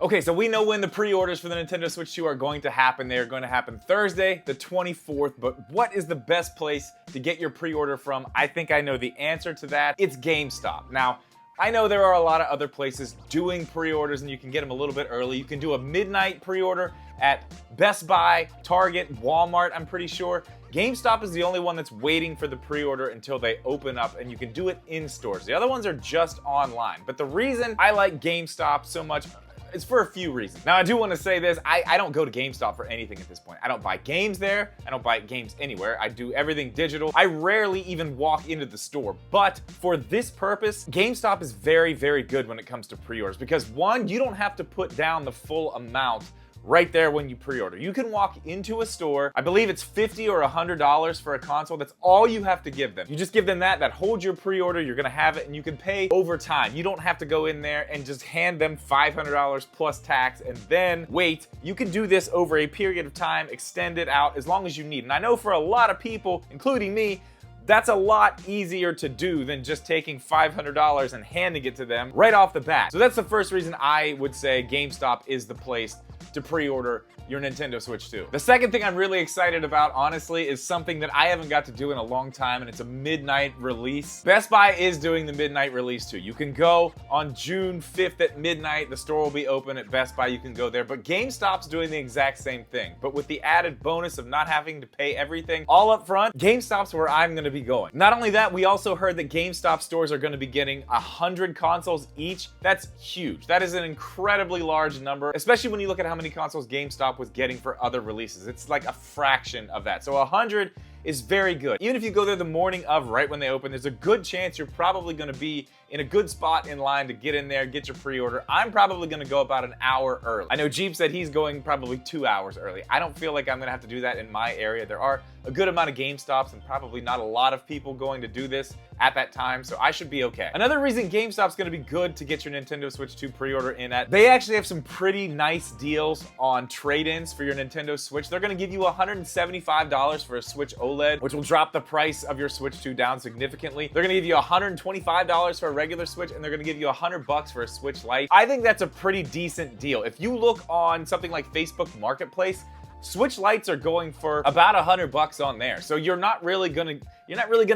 Okay, so we know when the pre-orders for the Nintendo Switch 2 are going to happen. They are going to happen Thursday, the 24th, but what is the best place to get your pre-order from? I think I know the answer to that. It's GameStop. Now, I know there are a lot of other places doing pre-orders and you can get them a little bit early. You can do a midnight pre-order at Best Buy, Target, Walmart, I'm pretty sure. GameStop is the only one that's waiting for the pre-order until they open up, and you can do it in stores. The other ones are just online. But the reason I like GameStop so much, it's for a few reasons. Now, I do want to say this, I don't go to GameStop for anything at this point. I don't buy games there. I don't buy games anywhere. I do everything digital. I rarely even walk into the store. But for this purpose, GameStop is very, very good when it comes to pre-orders because one, you don't have to put down the full amount right there when you pre-order. You can walk into a store, I believe it's $50 or $100 for a console. That's all you have to give them. You just give them that holds your pre-order, you're gonna have it, and you can pay over time. You don't have to go in there and just hand them $500 plus tax and then wait. You can do this over a period of time, extend it out as long as you need. And I know for a lot of people, including me, that's a lot easier to do than just taking $500 and handing it to them right off the bat. So that's the first reason I would say GameStop is the place to pre-order your Nintendo Switch 2. The second thing I'm really excited about, honestly, is something that I haven't got to do in a long time, and it's a midnight release. Best Buy is doing the midnight release too. You can go on June 5th at midnight. The store will be open at Best Buy. You can go there, but GameStop's doing the exact same thing. But with the added bonus of not having to pay everything all up front, GameStop's where I'm gonna be going. Not only that, we also heard that GameStop stores are gonna be getting 100 consoles each. That's huge. That is an incredibly large number, especially when you look at how many consoles GameStop was getting for other releases. It's like a fraction of that. So 100 is very good. Even if you go there the morning of, right when they open, there's a good chance you're probably gonna be in a good spot in line to get in there, get your pre-order. I'm probably gonna go about an hour early. I know Jeep said he's going probably 2 hours early. I don't feel like I'm gonna have to do that in my area. There are a good amount of GameStops and probably not a lot of people going to do this at that time, so I should be okay. Another reason GameStop's gonna be good to get your Nintendo Switch 2 pre-order in at, they actually have some pretty nice deals on trade-ins for your Nintendo Switch. They're gonna give you $175 for a Switch OLED, which will drop the price of your Switch 2 down significantly. They're gonna give you $125 for a regular Switch, and they're gonna give you $100 for a Switch Lite. I think that's a pretty decent deal. If you look on something like Facebook Marketplace, Switch Lites are going for about $100 on there. So you're not really gonna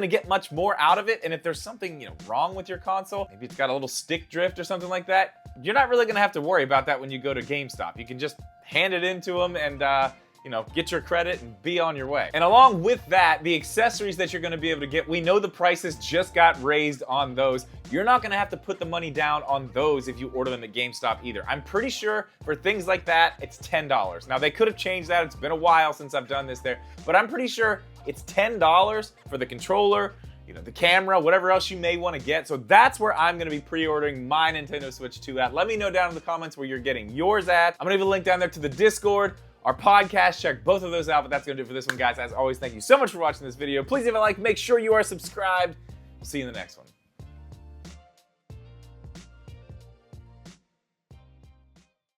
get much more out of it. And if there's something wrong with your console, maybe it's got a little stick drift or something like that, you're not really gonna have to worry about that when you go to GameStop. You can just hand it into them and get your credit and be on your way. And along with that, the accessories that you're gonna be able to get, we know the prices just got raised on those. You're not gonna have to put the money down on those if you order them at GameStop either. I'm pretty sure for things like that, it's $10. Now they could have changed that. It's been a while since I've done this there, but I'm pretty sure it's $10 for the controller, the camera, whatever else you may want to get. So that's where I'm going to be pre-ordering my Nintendo Switch 2 at. Let me know down in the comments where you're getting yours at. I'm going to leave a link down there to the Discord, our podcast. Check both of those out, but that's going to do it for this one, guys. As always, thank you so much for watching this video. Please leave a like. Make sure you are subscribed. We'll see you in the next one.